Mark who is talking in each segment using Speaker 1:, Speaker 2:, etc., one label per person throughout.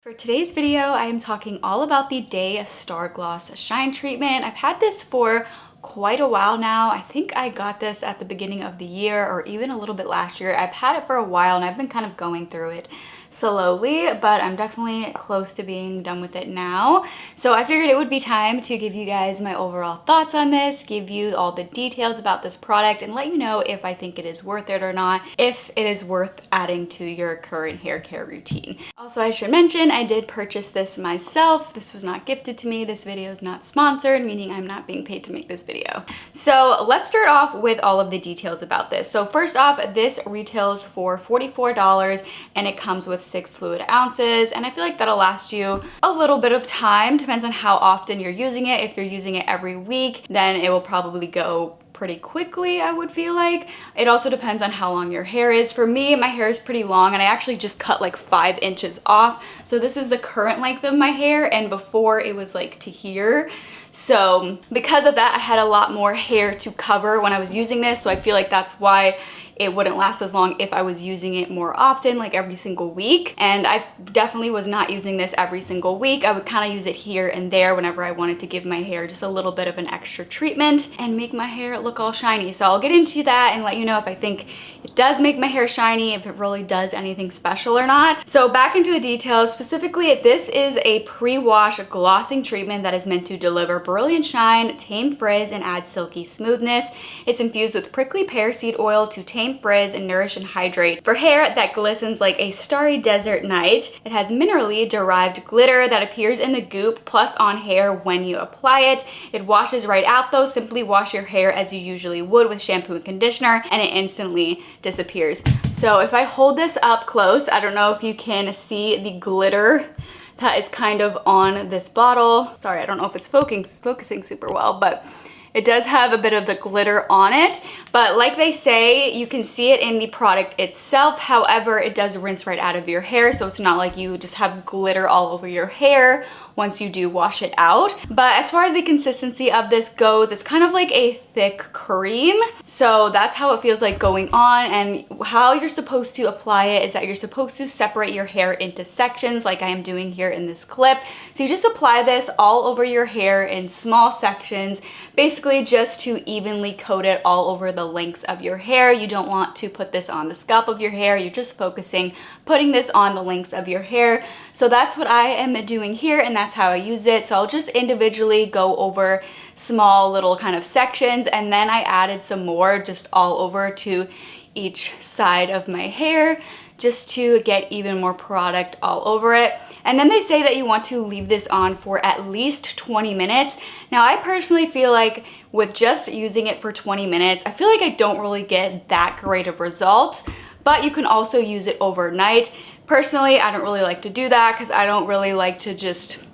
Speaker 1: For today's video, I am talking all about the Dae Stargloss Shine Treatment. I've had this for quite a while now. I think I got this at the beginning of the year or even a little bit last year. I've had it for a while and I've been kind of going through it slowly, but I'm definitely close to being done with it now. So I figured it would be time to give you guys my overall thoughts on this, give you all the details about this product, and let you know if I think it is worth it or not, if it is worth adding to your current hair care routine. Also, I should mention I did purchase this myself. This was not gifted to me. This video is not sponsored, meaning I'm not being paid to make this video. So let's start off with all of the details about this. So first off, this retails for $44 and it comes with 6 fluid ounces, and I feel like that'll last you a little bit of time. Depends on how often you're using it. If you're using it every week, then it will probably go pretty quickly, I would feel like. It also depends on how long your hair is. For me, my hair is pretty long and I actually just cut like 5 inches off. So this is the current length of my hair, and before it was like to here. So because of that, I had a lot more hair to cover when I was using this. So I feel like that's why it wouldn't last as long if I was using it more often, like every single week. And I definitely was not using this every single week. I would kind of use it here and there whenever I wanted to give my hair just a little bit of an extra treatment and make my hair look all shiny. So I'll get into that and let you know if I think it does make my hair shiny, if it really does anything special or not. So back into the details. Specifically, this is a pre-wash glossing treatment that is meant to deliver brilliant shine, tame frizz, and add silky smoothness. It's infused with prickly pear seed oil to tame frizz and nourish and hydrate for hair that glistens like a starry desert night. It has minerally derived glitter that appears in the goop plus on hair when you apply it. It washes right out though. Simply wash your hair as you usually would with shampoo and conditioner and it instantly disappears. So if I hold this up close, I don't know if you can see the glitter that is kind of on this bottle. Sorry, I don't know if it's focusing super well, but it does have a bit of the glitter on it, but like they say, you can see it in the product itself. However, it does rinse right out of your hair, so it's not like you just have glitter all over your hair once you do wash it out. But as far as the consistency of this goes, it's kind of like a thick cream. So that's how it feels like going on, and how you're supposed to apply it is that you're supposed to separate your hair into sections like I am doing here in this clip. So you just apply this all over your hair in small sections, basically just to evenly coat it all over the lengths of your hair. You don't want to put this on the scalp of your hair. You're just focusing putting this on the lengths of your hair. So that's what I am doing here, and that's how I use it. So I'll just individually go over small little kind of sections, and then I added some more just all over to each side of my hair just to get even more product all over it. And then they say that you want to leave this on for at least 20 minutes. Now, I personally feel like with just using it for 20 minutes, I feel like I don't really get that great of results, but you can also use it overnight. Personally, I don't really like to do that because I don't really like to just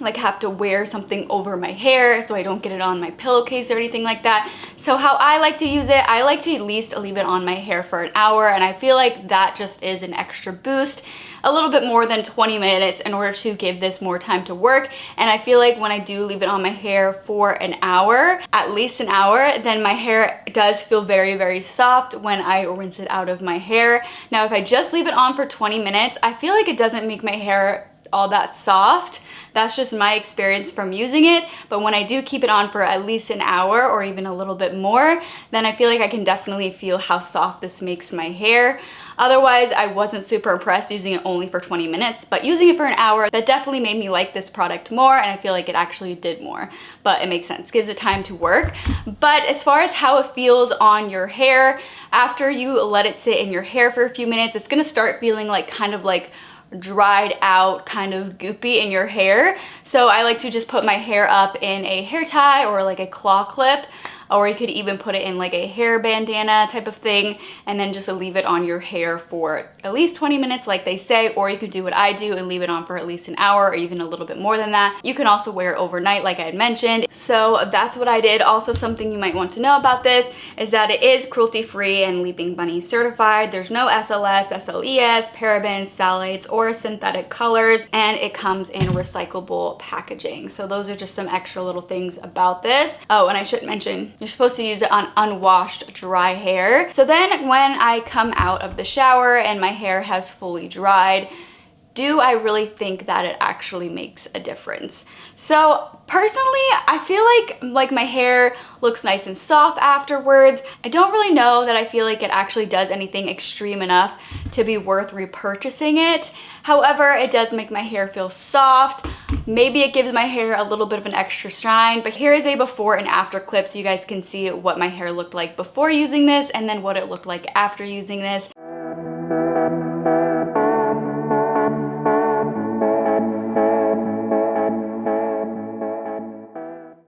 Speaker 1: like have to wear something over my hair so I don't get it on my pillowcase or anything like that. So how I like to use it, I like to at least leave it on my hair for an hour, and I feel like that just is an extra boost. A little bit more than 20 minutes in order to give this more time to work. And I feel like when I do leave it on my hair for an hour, at least an hour, then my hair does feel very, very soft when I rinse it out of my hair. Now, if I just leave it on for 20 minutes, I feel like it doesn't make my hair all that soft. That's just my experience from using it. But when I do keep it on for at least an hour or even a little bit more, then I feel like I can definitely feel how soft this makes my hair. Otherwise, I wasn't super impressed using it only for 20 minutes, but using it for an hour, that definitely made me like this product more, and I feel like it actually did more. But it makes sense, gives it time to work. But as far as how it feels on your hair, after you let it sit in your hair for a few minutes, it's gonna start feeling like kind of like dried out, kind of goopy in your hair. So I like to just put my hair up in a hair tie or like a claw clip, or you could even put it in like a hair bandana type of thing, and then just leave it on your hair for at least 20 minutes like they say, or you could do what I do and leave it on for at least an hour or even a little bit more than that. You can also wear it overnight like I had mentioned. So that's what I did. Also, something you might want to know about this is that it is cruelty-free and Leaping Bunny certified. There's no SLS, SLES, parabens, phthalates, or synthetic colors, and it comes in recyclable packaging. So those are just some extra little things about this. Oh, and I should mention, you're supposed to use it on unwashed, dry hair. So then when I come out of the shower and my hair has fully dried, do I really think that it actually makes a difference? So personally, I feel like my hair looks nice and soft afterwards. I don't really know that I feel like it actually does anything extreme enough to be worth repurchasing it. However, it does make my hair feel soft. Maybe it gives my hair a little bit of an extra shine, but here is a before and after clip so you guys can see what my hair looked like before using this and then what it looked like after using this.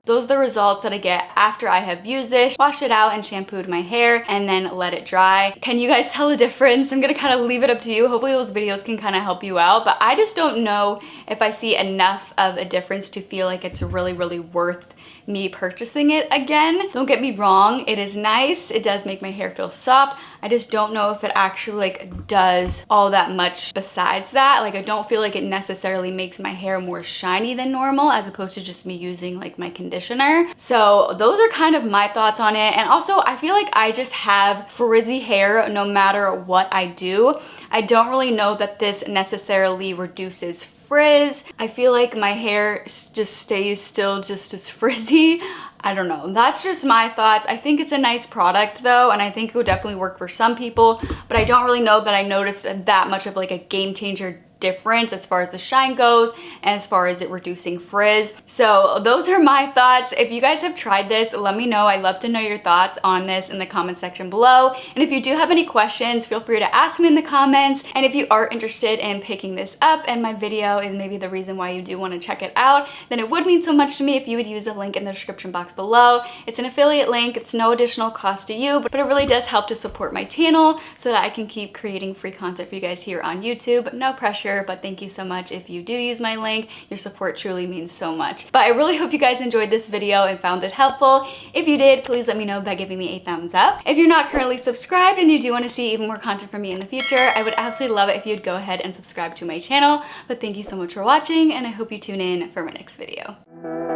Speaker 1: Those are the results that I get after I have used this, washed it out and shampooed my hair, and then let it dry. Can you guys tell a difference? I'm gonna kind of leave it up to you. Hopefully those videos can kind of help you out, but I just don't know if I see enough of a difference to feel like it's really, really worth me purchasing it again. Don't get me wrong, it is nice. It does make my hair feel soft. I just don't know if it actually like does all that much besides that. Like I don't feel like it necessarily makes my hair more shiny than normal as opposed to just me using like my conditioner. So those are kind of my thoughts on it. And also I feel like I just have frizzy hair no matter what I do. I don't really know that this necessarily reduces frizz. I feel like my hair just stays still just as frizzy. I don't know. That's just my thoughts. I think it's a nice product though, and I think it would definitely work for some people, but I don't really know that I noticed that much of like a game changer difference as far as the shine goes and as far as it reducing frizz. So those are my thoughts. If you guys have tried this, let me know. I'd love to know your thoughts on this in the comment section below. And if you do have any questions, feel free to ask me in the comments. And if you are interested in picking this up and my video is maybe the reason why you do want to check it out, then it would mean so much to me if you would use the link in the description box below. It's an affiliate link. It's no additional cost to you, but it really does help to support my channel so that I can keep creating free content for you guys here on YouTube. No pressure, but thank you so much if you do use my link. Your support truly means so much. But I really hope you guys enjoyed this video and found it helpful. If you did, please let me know by giving me a thumbs up. If you're not currently subscribed and you do want to see even more content from me in the future, I would absolutely love it if you'd go ahead and subscribe to my channel. But thank you so much for watching, and I hope you tune in for my next video.